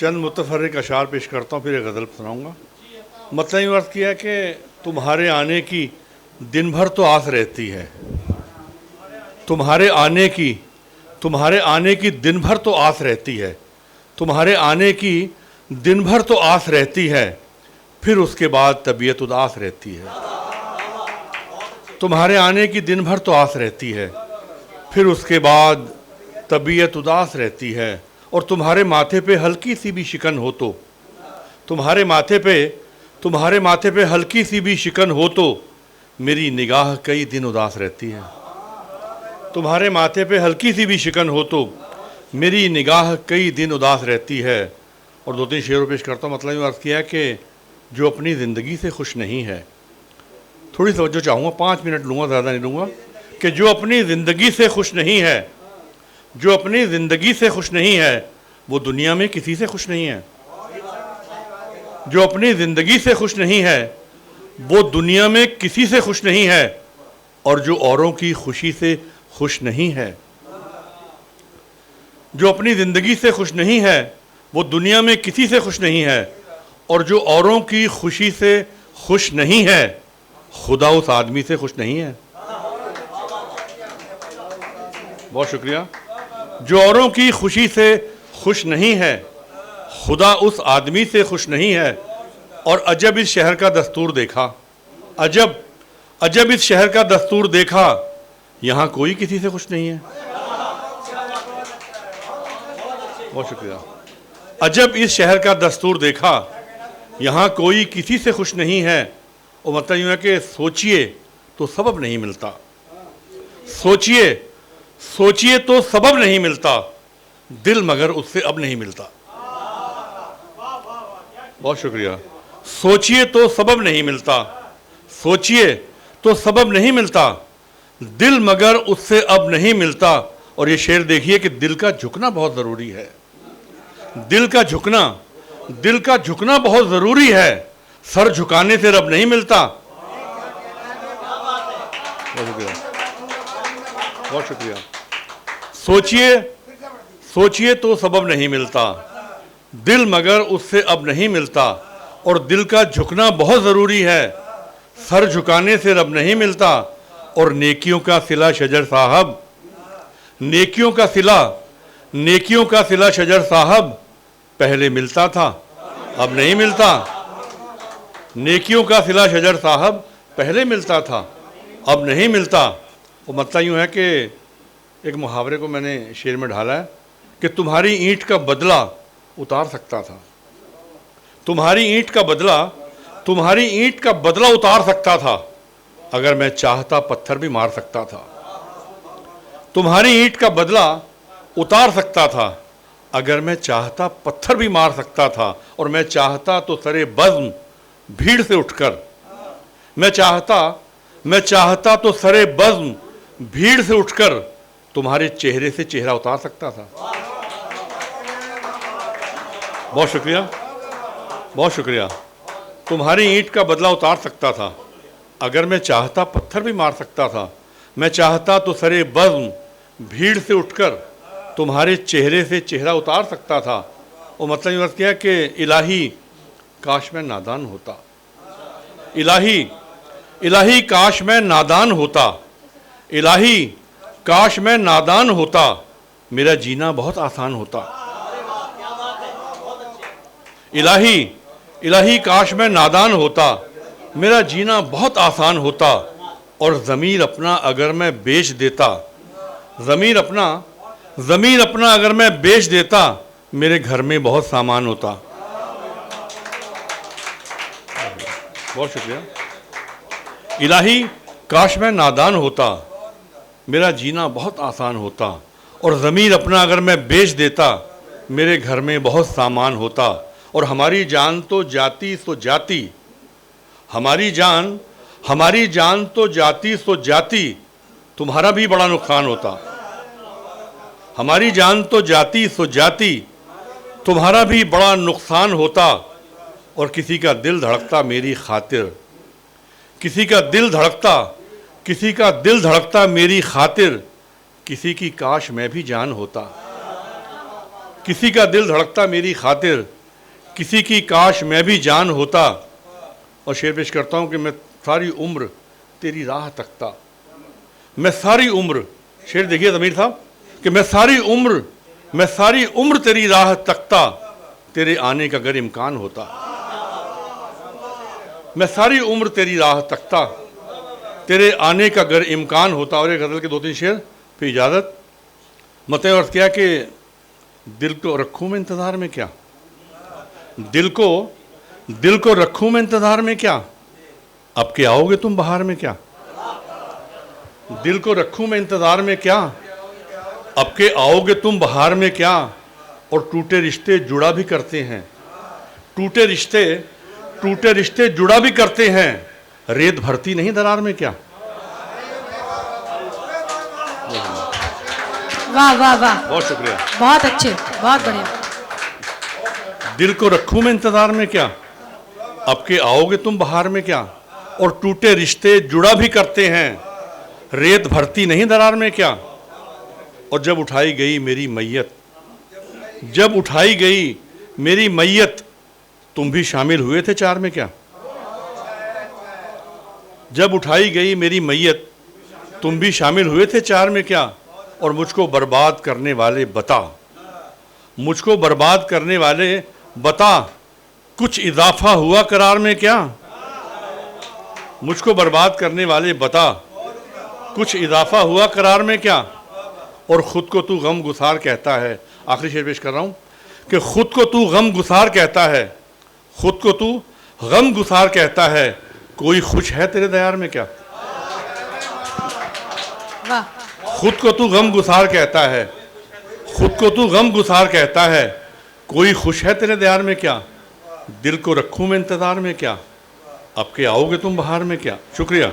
चंद मुतफर्रिक अशार पेश करता हूँ, फिर एक गज़ल सुनाऊँगा। मतलब यूँ अर्ज़ किया कि तुम्हारे आने की दिन भर तो आस रहती है, तुम्हारे आने की दिन भर तो आस रहती है, तुम्हारे आने की दिन भर तो आस रहती है, फिर उसके बाद तबीयत उदास रहती है। तुम्हारे आने की दिन भर तो आस रहती है, फिर उसके बाद तबीयत उदास रहती है। और तुम्हारे माथे पे हल्की सी भी शिकन हो तो, तुम्हारे माथे पे हल्की सी भी शिकन हो तो मेरी निगाह कई दिन उदास रहती है। तुम्हारे माथे पे हल्की सी भी शिकन हो तो मेरी निगाह कई दिन उदास रहती है। और दो तीन शेर पेश करता हूँ। मतलब यूँ अर्ज़ किया है कि जो अपनी ज़िंदगी से खुश नहीं है, थोड़ी तवज्जो चाहूँगा, 5 मिनट लूँगा, ज़्यादा नहीं लूँगा, कि जो अपनी ज़िंदगी से खुश नहीं है, जो अपनी ज़िंदगी से खुश नहीं है वो दुनिया में किसी से खुश नहीं है। जो अपनी ज़िंदगी से खुश नहीं है वो दुनिया में किसी से खुश नहीं है। और जो औरों की खुशी से खुश नहीं है, जो अपनी ज़िंदगी से खुश नहीं है वो दुनिया में किसी से खुश नहीं है। और जो औरों की खुशी से खुश नहीं है, खुदा उस आदमी से खुश नहीं है। बहुत शुक्रिया। जो औरों की खुशी से खुश नहीं है, खुदा उस आदमी से खुश नहीं है। और अजब इस शहर का दस्तूर देखा, अजब इस शहर का दस्तूर देखा, यहाँ कोई किसी से खुश नहीं है। बहुत शुक्रिया। अजब इस शहर का दस्तूर देखा, यहाँ कोई किसी से खुश नहीं है। और मतलब यूँ है कि सोचिए तो सबब नहीं मिलता, सोचिए तो सबब नहीं मिलता, दिल मगर उससे अब नहीं मिलता। बहुत शुक्रिया। सोचिए तो सबब नहीं मिलता, सोचिए तो सबब नहीं मिलता, दिल मगर उससे अब नहीं मिलता। और ये शेर देखिए कि दिल का झुकना बहुत ज़रूरी है, दिल का झुकना बहुत ज़रूरी है, सर झुकाने से रब नहीं मिलता। बहुत शुक्रिया। सोचिए तो सबब नहीं मिलता, दिल मगर उससे अब नहीं मिलता। और दिल का झुकना बहुत ज़रूरी है, सर झुकाने से रब नहीं मिलता। और नेकियों का सिला शजर साहब, नेकियों का सिला शजर साहब पहले मिलता था, अब नहीं मिलता। नेकियों का सिला शजर साहब पहले मिलता था, अब नहीं मिलता। वो मतलब यूँ है कि एक मुहावरे को मैंने शेर में ढाला है कि तुम्हारी ईंट का बदला उतार सकता था, तुम्हारी ईंट का बदला उतार सकता था, अगर मैं चाहता पत्थर भी मार सकता था। तुम्हारी ईंट का बदला उतार सकता था, अगर मैं चाहता पत्थर भी मार सकता था। और मैं चाहता तो सरे बज़्म भीड़ से उठकर, मैं चाहता तो सरे बज़्म भीड़ से उठकर तुम्हारे चेहरे से चेहरा उतार सकता था। बहुत शुक्रिया। तुम्हारी ईंट का बदला उतार सकता था, अगर मैं चाहता पत्थर भी मार सकता था। मैं चाहता तो सरे बज़्म भीड़ से उठकर तुम्हारे चेहरे से चेहरा उतार सकता था। और मतलब ये क्या कि इलाही काश मैं नादान होता, इलाही काश मैं नादान होता, इलाही काश मैं नादान होता, मेरा जीना बहुत आसान होता। इलाही काश मैं नादान होता, मेरा जीना बहुत आसान होता। और ज़मीर अपना अगर मैं बेच देता, ज़मीर अपना अगर मैं बेच देता, मेरे घर में बहुत सामान होता। बहुत शुक्रिया। इलाही काश मैं नादान होता, मेरा जीना बहुत आसान होता। और ज़मीर अपना अगर मैं बेच देता, मेरे घर में बहुत सामान होता। और हमारी जान तो जाती सो जाती, हमारी जान तो जाती सो जाती, तुम्हारा भी बड़ा नुकसान होता। हमारी जान तो जाती सो जाती, तुम्हारा भी बड़ा नुकसान होता। और किसी का दिल धड़कता मेरी खातिर, किसी का दिल धड़कता मेरी खातिर, किसी की काश मैं भी जान होता। किसी का दिल धड़कता मेरी खातिर, किसी की काश मैं भी जान होता। और शेर पेश करता हूँ कि मैं सारी उम्र तेरी राह तकता, मैं सारी उम्र, शेर देखिए ज़मीर साहब, कि मैं सारी उम्र तेरी राह तकता, तेरे आने का अगर इम्कान होता। मैं सारी उम्र तेरी राह तकता, तेरे आने का अगर इम्कान होता। और एक गज़ल के 2-3 शेर फिर इजाज़त। मत अर्ज़ किया कि दिल को रखूँ मैं इंतज़ार में क्या, दिल को रखूँ मैं इंतज़ार में क्या, अब के आओगे तुम बहार में क्या। दिल को रखूँ मैं इंतज़ार में क्या, अब के आओगे तुम बहार में क्या। और टूटे रिश्ते जुड़ा भी करते हैं, टूटे रिश्ते जुड़ा भी करते हैं, रेत भरती नहीं दरार में क्या। वाह वाह वाह, बहुत शुक्रिया, बहुत अच्छे, बहुत बढ़िया। दिल को रखूं मैं इंतजार में क्या, अब के आओगे तुम बहार में क्या। और टूटे रिश्ते जुड़ा भी करते हैं, रेत भरती नहीं दरार में क्या। और जब उठाई गई मेरी मैयत, तुम भी शामिल हुए थे चार में क्या। जब उठाई गई मेरी मैयत, तुम भी शामिल हुए थे चार में क्या। और मुझको बर्बाद करने वाले बता, कुछ इजाफा हुआ करार में क्या। मुझको बर्बाद करने वाले बता, कुछ इजाफा हुआ करार में क्या। और ख़ुद को तू गम गुसार कहता है, आखिरी शेर पेश कर रहा हूँ, कि ख़ुद को तू गम गुसार कहता है, कोई खुश है तेरे दयार में क्या। खुद को तू गम गुसार कहता है, कोई खुश है तेरे दयार में क्या। दिल को रखूं मैं इंतज़ार में क्या, अब के आओगे तुम बहार में क्या। शुक्रिया।